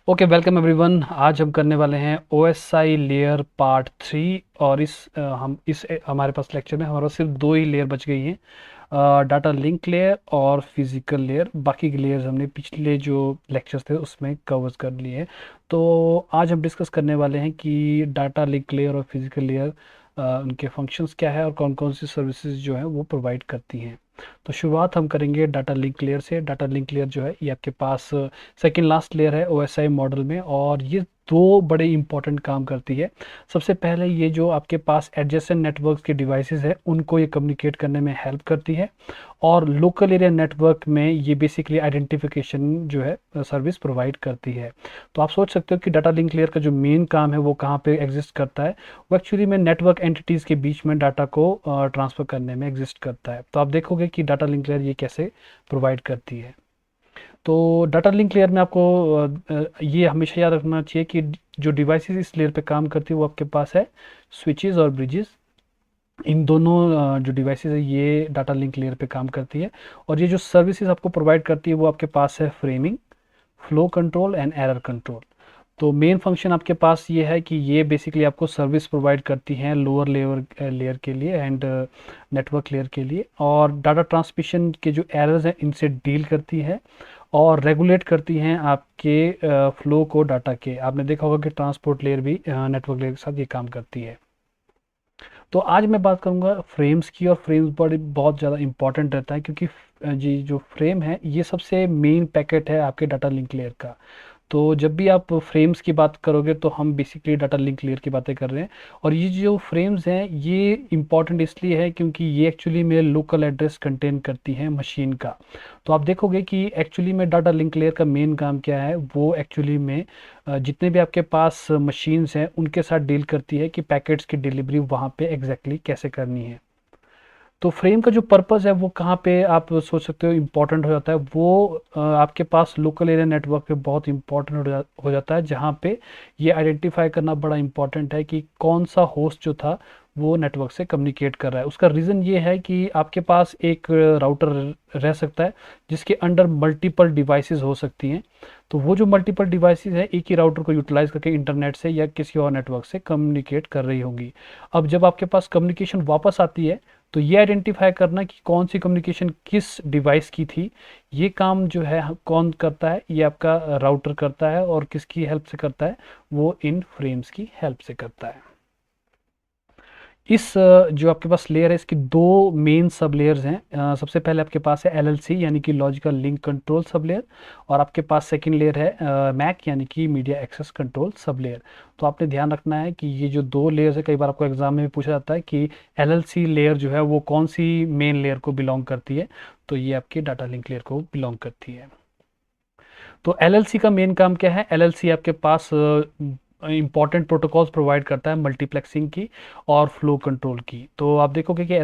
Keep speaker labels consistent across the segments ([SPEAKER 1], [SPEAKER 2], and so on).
[SPEAKER 1] Okay, welcome everyone. आज हम करने वाले हैं OSI लेयर पार्ट 3। और हमारे पास लेक्चर में हमारे पास सिर्फ दो ही लेयर बच गई हैं, डाटा लिंक लेयर और फिजिकल लेयर। बाकी के लेयर्स हमने पिछले जो लेक्चर्स थे उसमें कवर कर लिए हैं। तो आज हम डिस्कस करने वाले हैं कि डाटा लिंक लेयर और फिजिकल लेयर उनके फंक्शंस क्या है और कौन कौन सी सर्विसेज जो है वो प्रोवाइड करती हैं। तो शुरुआत हम करेंगे डाटा लिंक लेयर से। डाटा लिंक लेयर जो है ये आपके पास सेकेंड लास्ट लेयर है OSI मॉडल में, और ये दो बड़े इंपॉर्टेंट काम करती है। सबसे पहले ये जो आपके पास एडजेसेंट नेटवर्क्स के डिवाइसेस है उनको ये कम्युनिकेट करने में हेल्प करती है, और लोकल एरिया नेटवर्क में ये बेसिकली आइडेंटिफिकेशन जो है सर्विस प्रोवाइड करती है। तो आप सोच सकते हो कि डाटा लिंक लेयर का जो मेन काम है वो कहाँ पे एग्जिस्ट करता है। वो एक्चुअली में नेटवर्क एंटिटीज़ के बीच में डाटा को ट्रांसफ़र करने में एग्जिस्ट करता है। तो आप देखोगे कि डाटा लिंक लेयर ये कैसे प्रोवाइड करती है। तो डाटा लिंक लेयर में आपको ये हमेशा याद रखना चाहिए कि जो डिवाइसेस इस लेयर पे काम करती है वो आपके पास है स्विचेस और ब्रिजेस। इन दोनों जो डिवाइसेस है ये डाटा लिंक लेयर पे काम करती है। और ये जो सर्विसेज आपको प्रोवाइड करती है वो आपके पास है framing, flow control and error control. तो मेन फंक्शन आपके पास ये है कि ये बेसिकली आपको सर्विस प्रोवाइड करती हैं लोअर लेयर लेयर के लिए एंड नेटवर्क लेयर के लिए, और डाटा ट्रांसमिशन के जो एरर्स हैं इनसे डील करती है और रेगुलेट करती हैं आपके फ्लो को डाटा के। आपने देखा होगा कि ट्रांसपोर्ट लेयर भी नेटवर्क लेयर के साथ ये काम करती है। तो आज मैं बात करूंगा फ्रेम्स की, और फ्रेम्स बहुत ज़्यादा इंपॉर्टेंट रहता है क्योंकि जी जो फ्रेम है ये सबसे मेन पैकेट है आपके डाटा लिंक लेयर का। तो जब भी आप फ्रेम्स की बात करोगे तो हम बेसिकली डाटा लिंक लेयर की बातें कर रहे हैं। और ये जो फ्रेम्स हैं ये इंपॉर्टेंट इसलिए है क्योंकि ये एक्चुअली में लोकल एड्रेस कंटेन करती हैं मशीन का। तो आप देखोगे कि एक्चुअली में डाटा लिंक लेयर का मेन काम क्या है, वो एक्चुअली में जितने भी आपके पास मशीन्स हैं उनके साथ डील करती है कि पैकेट्स की डिलीवरी वहाँ पे एग्जैक्टली कैसे करनी है। तो फ्रेम का जो पर्पस है वो कहाँ पे आप सोच सकते हो इम्पोर्टेंट हो जाता है, वो आपके पास लोकल एरिया नेटवर्क पे बहुत इंपॉर्टेंट हो जाता है, जहाँ पे ये आइडेंटिफाई करना बड़ा इंपॉर्टेंट है कि कौन सा होस्ट जो था वो नेटवर्क से कम्युनिकेट कर रहा है। उसका रीज़न ये है कि आपके पास एक राउटर रह सकता है जिसके अंडर मल्टीपल डिवाइसेस हो सकती हैं। तो वो जो मल्टीपल डिवाइसेस हैं एक ही राउटर को यूटिलाइज करके इंटरनेट से या किसी और नेटवर्क से कम्युनिकेट कर रही होंगी। अब जब आपके पास कम्युनिकेशन वापस आती है तो ये आइडेंटिफाई करना कि कौन सी कम्युनिकेशन किस डिवाइस की थी, ये काम जो है कौन करता है, ये आपका राउटर करता है। और किसकी हेल्प से करता है, वो इन फ्रेम्स की हेल्प से करता है। जो आपके पास लेयर है इसकी दो मेन सब लेयर्स हैं। सबसे पहले आपके पास है LLC यानी कि logical link control sub layer, और आपके पास सेकंड लेयर है मैक यानी कि media access control sub layer. तो आपने ध्यान रखना है कि ये जो दो लेयर्स है, कई बार आपको एग्जाम में भी पूछा जाता है कि LLC लेयर जो है वो कौन सी मेन लेयर को बिलोंग करती है। तो ये आपकी डाटा लिंक लेयर को बिलोंग करती है। तो LLC का मेन काम क्या है, LLC आपके पास इंपॉर्टेंट प्रोटोकॉल्स प्रोवाइड करता है मल्टीप्लेक्सिंग की और फ्लो कंट्रोल की। तो आप देखोगे कि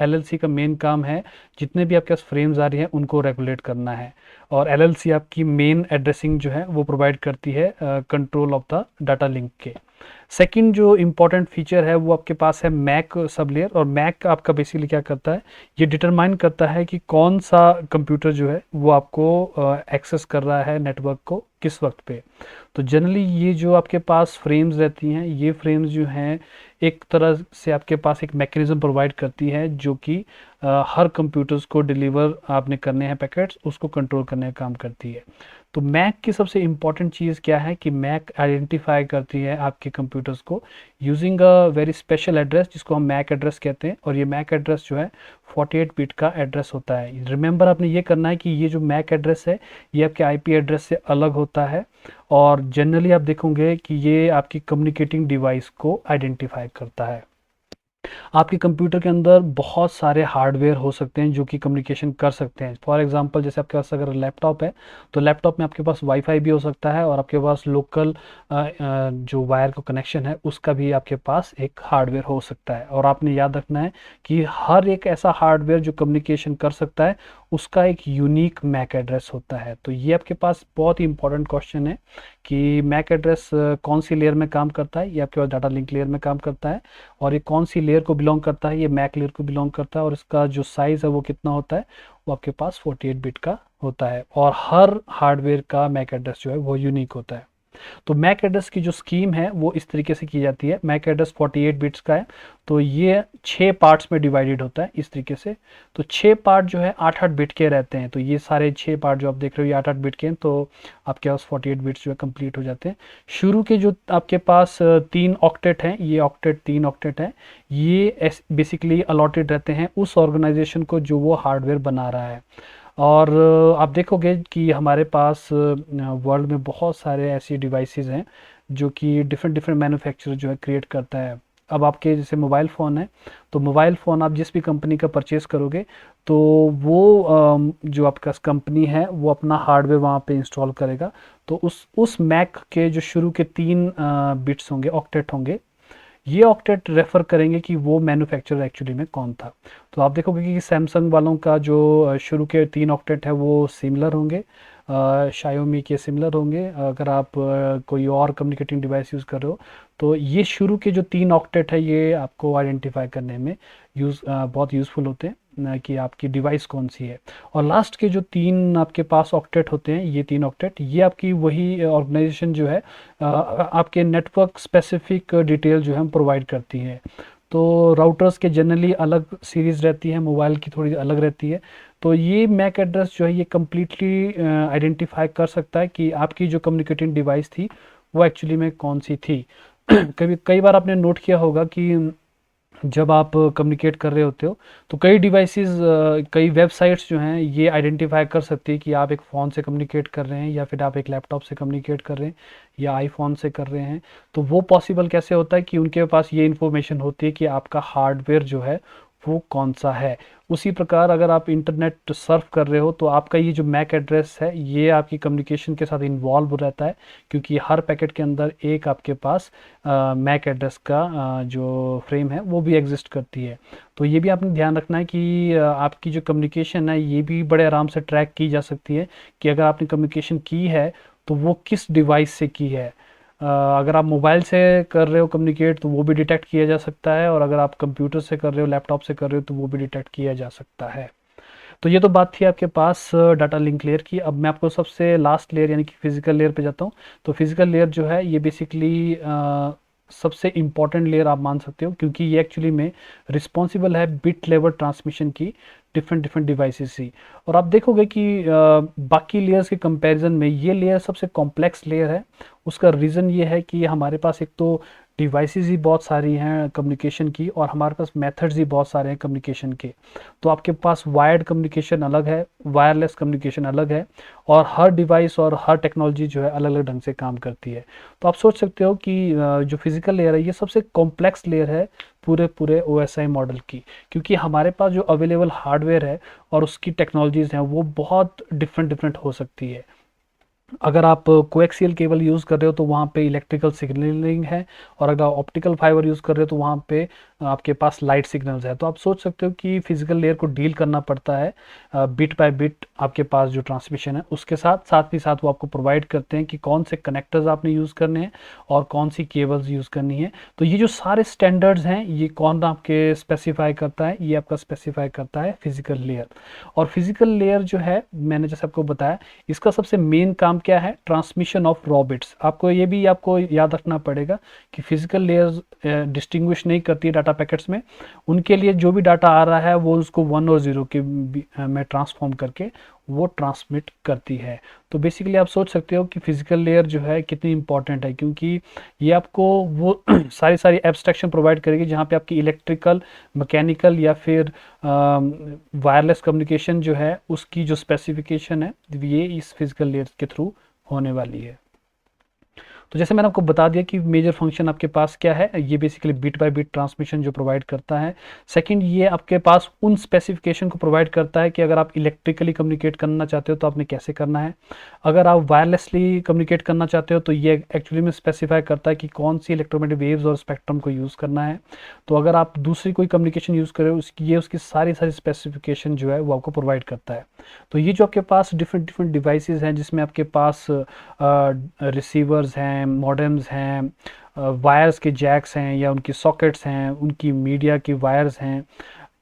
[SPEAKER 1] LLC का मेन काम है जितने भी आपके पास फ्रेम्स आ रही हैं उनको रेगुलेट करना है। और LLC आपकी मेन एड्रेसिंग जो है वो प्रोवाइड करती है control of the data link के। सेकंड जो इम्पोर्टेंट फीचर है वो आपके पास है मैक सब लेयर। और मैक आपका बेसिकली क्या करता है, ये डिटरमाइन करता है कि कौन सा कंप्यूटर जो है वो आपको एक्सेस कर रहा है नेटवर्क को किस वक्त पे। तो जनरली ये जो आपके पास फ्रेम्स रहती हैं ये फ्रेम्स जो हैं एक तरह से आपके पास एक मैकेनिज्म प्रोवाइड करती है जो कि हर कंप्यूटर्स को डिलीवर आपने करने हैं पैकेट्स, उसको कंट्रोल करने का काम करती है। तो मैक की सबसे इम्पॉर्टेंट चीज़ क्या है कि मैक आइडेंटिफाई करती है आपके कंप्यूटर्स को using a very special address जिसको हम मैक एड्रेस कहते हैं। और ये मैक एड्रेस जो है 48 बिट का एड्रेस होता है। रिमेंबर आपने ये करना है कि ये जो मैक एड्रेस है ये आपके IP एड्रेस से अलग होता है, और जनरली आप देखोगे कि ये आपकी कम्युनिकेटिंग डिवाइस को आइडेंटिफाई करता है। आपके कंप्यूटर के अंदर बहुत सारे हार्डवेयर हो सकते हैं जो कि कम्युनिकेशन कर सकते हैं। फॉर एग्जांपल जैसे आपके पास अगर लैपटॉप है तो लैपटॉप में आपके पास वाईफाई भी हो सकता है, और आपके पास लोकल जो वायर का कनेक्शन है उसका भी आपके पास एक हार्डवेयर हो सकता है। और आपने याद रखना है कि हर एक ऐसा हार्डवेयर जो कम्युनिकेशन कर सकता है उसका एक यूनिक मैक एड्रेस होता है। तो ये आपके पास बहुत ही इंपॉर्टेंट क्वेश्चन है कि मैक एड्रेस कौन सी लेयर में काम करता है। ये आपके पास डाटा लिंक लेयर में काम करता है, और ये कौन सी लेयर को बिलोंग करता है, ये मैक लेयर को बिलोंग करता है, और इसका जो साइज़ है वो कितना होता है, वो आपके पास 48 बिट का होता है और हर हार्डवेयर का मैक एड्रेस जो है वो यूनिक होता है। तो मैक एड्रेस की जो स्कीम है वो इस तरीके से की जाती है। मैक एड्रेस 48 बिट्स का है, तो ये 6 पार्ट्स में डिवाइडेड होता है इस तरीके से। तो 6 पार्ट जो है 8-8 बिट के रहते हैं, तो ये सारे 6 पार्ट जो आप देख रहे हो ये 8-8 बिट के हैं, तो आपके पास 48 बिट्स जो है कंप्लीट हो जाते हैं। शुरू के जो आपके पास 3 ऑक्टेट हैं, ये ऑक्टेट 3 ऑक्टेट हैं, ये बेसिकली अलॉटेड रहते हैं उस ऑर्गेनाइजेशन को जो वो हार्डवेयर बना रहा है। और आप देखोगे कि हमारे पास वर्ल्ड में बहुत सारे ऐसी डिवाइसेस हैं जो कि डिफरेंट डिफरेंट मैन्युफैक्चरर जो है क्रिएट करता है। अब आपके जैसे मोबाइल फ़ोन है, तो मोबाइल फ़ोन आप जिस भी कंपनी का परचेज़ करोगे, तो वो जो आपका कंपनी है वो अपना हार्डवेयर वहाँ पे इंस्टॉल करेगा। तो उस मैक के जो शुरू के 3 बिट्स होंगे, ऑक्टेट होंगे, ये ऑक्टेट रेफर करेंगे कि वो मैन्युफैक्चरर एक्चुअली में कौन था। तो आप देखोगे कि सैमसंग वालों का जो शुरू के 3 ऑक्टेट है वो सिमिलर होंगे, शायोमी के सिमिलर होंगे। अगर आप कोई और कम्युनिकेटिंग डिवाइस यूज़ कर रहे हो, तो ये शुरू के जो 3 ऑक्टेट है ये आपको आइडेंटिफाई करने में बहुत यूज़फुल होते हैं कि आपकी डिवाइस कौन सी है। और लास्ट के जो 3 आपके पास ऑक्टेट होते हैं, ये 3 ऑक्टेट, ये आपकी वही ऑर्गेनाइजेशन जो है आपके नेटवर्क स्पेसिफिक डिटेल जो है हम प्रोवाइड करती है। तो राउटर्स के जनरली अलग सीरीज़ रहती है, मोबाइल की थोड़ी अलग रहती है। तो ये मैक एड्रेस जो है ये कम्प्लीटली आइडेंटिफाई कर सकता है कि आपकी जो कम्युनिकेटिंग डिवाइस थी वो एक्चुअली में कौन सी थी। कई बार आपने नोट किया होगा कि जब आप कम्युनिकेट कर रहे होते हो, तो कई डिवाइसेस कई वेबसाइट्स जो हैं ये आइडेंटिफाई कर सकती है कि आप एक फ़ोन से कम्युनिकेट कर रहे हैं या फिर आप एक लैपटॉप से कम्युनिकेट कर रहे हैं या आईफोन से कर रहे हैं। तो वो पॉसिबल कैसे होता है कि उनके पास ये इन्फॉर्मेशन होती है कि आपका हार्डवेयर जो है वो कौन सा है। उसी प्रकार अगर आप इंटरनेट सर्फ कर रहे हो, तो आपका ये जो मैक एड्रेस है ये आपकी कम्युनिकेशन के साथ इन्वॉल्व रहता है, क्योंकि हर पैकेट के अंदर एक आपके पास मैक एड्रेस का जो फ्रेम है वो भी एग्जिस्ट करती है। तो ये भी आपने ध्यान रखना है कि आपकी जो कम्युनिकेशन है ये भी बड़े आराम से ट्रैक की जा सकती है कि अगर आपने कम्युनिकेशन की है तो वो किस डिवाइस से की है। अगर आप मोबाइल से कर रहे हो कम्युनिकेट तो वो भी डिटेक्ट किया जा सकता है, और अगर आप कंप्यूटर से कर रहे हो, लैपटॉप से कर रहे हो, तो वो भी डिटेक्ट किया जा सकता है। तो ये तो बात थी आपके पास डाटा लिंक लेयर की। अब मैं आपको सबसे लास्ट लेयर यानी कि फिजिकल लेयर पे जाता हूँ। तो फिजिकल लेयर जो है ये बेसिकली सबसे इम्पॉर्टेंट लेयर आप मान सकते हो, क्योंकि ये एक्चुअली में रिस्पॉन्सिबल है बिट लेवल ट्रांसमिशन की डिफरेंट डिफरेंट डिवाइसेस से। और आप देखोगे कि बाकी लेयर्स के कंपैरिजन में ये लेयर सबसे कॉम्प्लेक्स लेयर है। उसका रीज़न ये है कि हमारे पास एक तो डिवाइसेस ही बहुत सारी हैं कम्युनिकेशन की, और हमारे पास मेथड्स ही बहुत सारे हैं कम्युनिकेशन के। तो आपके पास वायर्ड कम्युनिकेशन अलग है, वायरलेस कम्युनिकेशन अलग है, और हर डिवाइस और हर टेक्नोलॉजी जो है अलग अलग ढंग से काम करती है। तो आप सोच सकते हो कि जो फिजिकल लेयर है ये सबसे कॉम्प्लेक्स लेयर है पूरे पूरे OSI मॉडल की, क्योंकि हमारे पास जो अवेलेबल हार्डवेयर है और उसकी टेक्नोलॉजीज़ हैं वो बहुत डिफरेंट डिफरेंट हो सकती है। अगर आप कोएक्सियल केबल यूज़ कर रहे हो तो वहाँ पे इलेक्ट्रिकल सिग्नलिंग है, और अगर ऑप्टिकल फाइबर यूज़ कर रहे हो तो वहाँ पे आपके पास लाइट सिग्नल्स है। तो आप सोच सकते हो कि फिजिकल लेयर को डील करना पड़ता है बिट बाय बिट आपके पास जो ट्रांसमिशन है उसके साथ साथ ही साथ वो आपको प्रोवाइड करते हैं कि कौन से कनेक्टर्स आपने यूज़ करने हैं और कौन सी केबल्स यूज़ करनी है। तो ये जो सारे स्टैंडर्ड्स हैं ये कौन आपके स्पेसिफाई करता है, ये आपका स्पेसिफाई करता है फिजिकल लेयर। और फिजिकल लेयर जो है मैंने जैसे आपको बताया, इसका सबसे मेन काम क्या है, ट्रांसमिशन ऑफ रॉ बिट्स। आपको ये भी आपको याद रखना पड़ेगा कि फिजिकल लेयर्स डिस्टिंग्विश नहीं करती है डाटा पैकेट्स में। उनके लिए जो भी डाटा आ रहा है वो उसको 1 और 0 के में ट्रांसफॉर्म करके वो ट्रांसमिट करती है। तो बेसिकली आप सोच सकते हो कि फिजिकल लेयर जो है कितनी इंपॉर्टेंट है, क्योंकि ये आपको वो सारी सारी एब्स्ट्रैक्शन प्रोवाइड करेगी जहाँ पे आपकी इलेक्ट्रिकल, मैकेनिकल या फिर वायरलेस कम्युनिकेशन जो है उसकी जो स्पेसिफिकेशन है ये इस फिजिकल लेयर के थ्रू होने वाली है। तो जैसे मैंने आपको बता दिया कि मेजर फंक्शन आपके पास क्या है, ये basically bit by bit transmission जो प्रोवाइड करता है। सेकंड, ये आपके पास उन स्पेसिफिकेशन को प्रोवाइड करता है कि अगर आप इलेक्ट्रिकली कम्युनिकेट करना चाहते हो तो आपने कैसे करना है। अगर आप वायरलेसली कम्युनिकेट करना चाहते हो तो ये एक्चुअली में स्पेसिफाई करता है कि कौन सी इलेक्ट्रोमैग्नेटिक वेव्स और स्पेक्ट्रम को यूज़ करना है। तो अगर आप दूसरी कोई कम्युनिकेशन यूज़ करें उसकी ये उसकी सारी सारी स्पेसिफिकेशन जो है वो आपको प्रोवाइड करता है। तो ये जो आपके पास डिफरेंट डिफरेंट डिवाइसेस हैं जिसमें आपके पास रिसीवर्स हैं, मॉडेम्स हैं, वायर्स के जैक्स हैं या उनकी सॉकेट्स हैं, उनकी मीडिया की वायर्स हैं,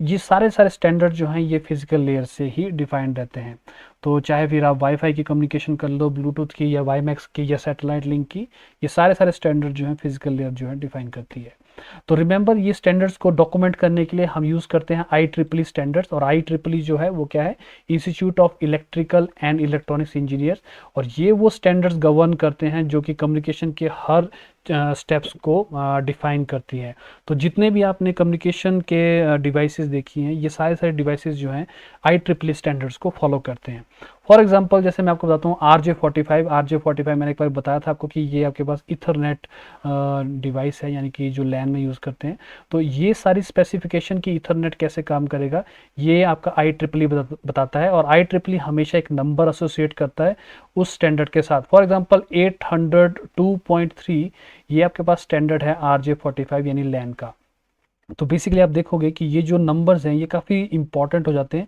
[SPEAKER 1] ये सारे सारे स्टैंडर्ड जो हैं ये फिजिकल लेयर से ही डिफाइंड रहते हैं। तो चाहे फिर आप वाईफाई की कम्युनिकेशन कर लो, ब्लूटूथ की या वाईमैक्स की या सैटेलाइट लिंक की, ये सारे सारे स्टैंडर्ड जो हैं फिजिकल लेयर जो है डिफाइन करती है। तो रिमेंबर, ये स्टैंडर्ड्स को डॉक्यूमेंट करने के लिए हम यूज़ करते हैं IEEE स्टैंडर्ड्स। और IEEE जो है वो क्या है, institute of electrical and electronics engineers. और ये वो स्टैंडर्ड्स गवर्न करते हैं जो कि कम्युनिकेशन के हर स्टेप्स को डिफाइन करती है। तो जितने भी आपने कम्युनिकेशन के डिवाइसेस देखी हैं, ये सारे सारे डिवाइसेस जो हैं IEEE स्टैंडर्ड्स को फॉलो करते हैं। फॉर एग्जांपल जैसे मैं आपको बताता हूँ RJ45 मैंने एक बार बताया था आपको कि ये आपके पास इथरनेट डिवाइस है, यानी कि जो लैन में यूज़ करते हैं। तो ये सारी स्पेसिफिकेशन की इथरनेट कैसे काम करेगा ये आपका IEEE बताता है। और IEEE हमेशा एक नंबर एसोसिएट करता है उस स्टैंडर्ड के साथ। फॉर एग्जांपल 802.3 ये आपके पास स्टैंडर्ड है RJ45 यानी लैन का। तो बेसिकली आप देखोगे कि ये जो नंबर्स हैं ये काफ़ी इंपॉर्टेंट हो जाते हैं,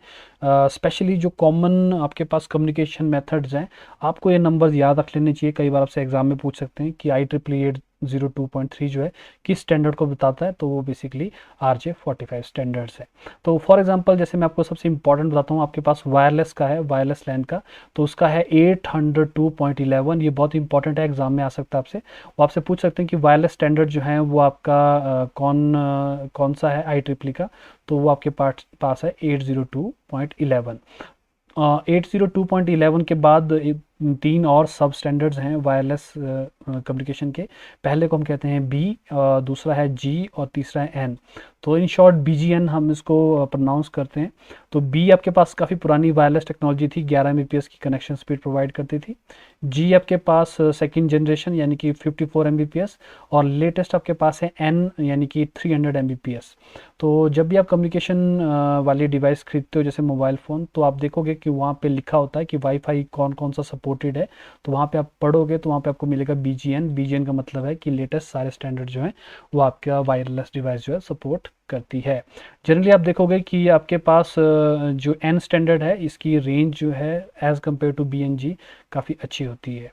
[SPEAKER 1] स्पेशली जो कॉमन आपके पास कम्युनिकेशन मेथड्स हैं, आपको ये नंबर्स याद रख लेने चाहिए। कई बार आपसे एग्जाम में पूछ सकते हैं कि IEEE 802.3 जो है किस स्टैंडर्ड को बताता है, तो वो बेसिकली RJ45 स्टैंडर्ड्स है। तो फॉर एग्जांपल जैसे मैं आपको सबसे इंपॉर्टेंट बताता हूँ, आपके पास वायरलेस का है, वायरलेस लैन का, तो उसका है 802.11। ये बहुत इंपॉर्टेंट है, एग्जाम में आ सकता है आपसे। वो आपसे पूछ सकते हैं कि वायरलेस स्टैंडर्ड जो है वो आपका कौन सा है IEEE का, तो वो आपके पास है 802.11। 802.11 के बाद तीन और सब स्टैंडर्ड्स हैं वायरलेस कम्युनिकेशन के। पहले को हम कहते हैं B, दूसरा है G और तीसरा है N। तो इन शॉर्ट BGN हम इसको प्रोनाउंस करते हैं। तो B आपके पास काफ़ी पुरानी वायरलेस टेक्नोलॉजी थी, 11 Mbps की कनेक्शन स्पीड प्रोवाइड करती थी। G आपके पास सेकेंड जनरेशन यानी कि 54 Mbps। और लेटेस्ट आपके पास है N यानी कि 300 Mbps। तो जब भी आप कम्युनिकेशन वाली डिवाइस खरीदते हो जैसे मोबाइल फ़ोन, तो आप देखोगे कि वहाँ पे लिखा होता है कि वाईफाई कौन कौन सा सपोर्टेड है। तो वहाँ पे आप पढ़ोगे तो वहाँ पे आपको मिलेगा BGN का मतलब है कि लेटेस्ट सारे स्टैंडर्ड जो हैं वो आपका वायरलेस डिवाइस जो है सपोर्ट करती है। जनरली आप देखोगे कि आपके पास जो N स्टैंडर्ड है इसकी रेंज जो है as compared to B and G काफ़ी अच्छी होती है।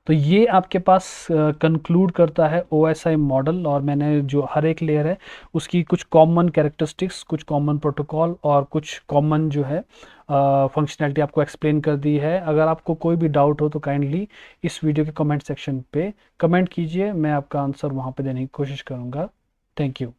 [SPEAKER 1] तो ये आपके पास कंक्लूड करता है OSI मॉडल। और मैंने जो हर एक लेयर है उसकी कुछ कॉमन कैरेक्टरिस्टिक्स, कुछ कॉमन प्रोटोकॉल और कुछ कॉमन जो है फंक्शनैलिटी आपको एक्सप्लेन कर दी है। अगर आपको कोई भी डाउट हो तो काइंडली इस वीडियो के कमेंट सेक्शन पे कमेंट कीजिए, मैं आपका आंसर वहाँ पे देने की कोशिश करूँगा। Thank you.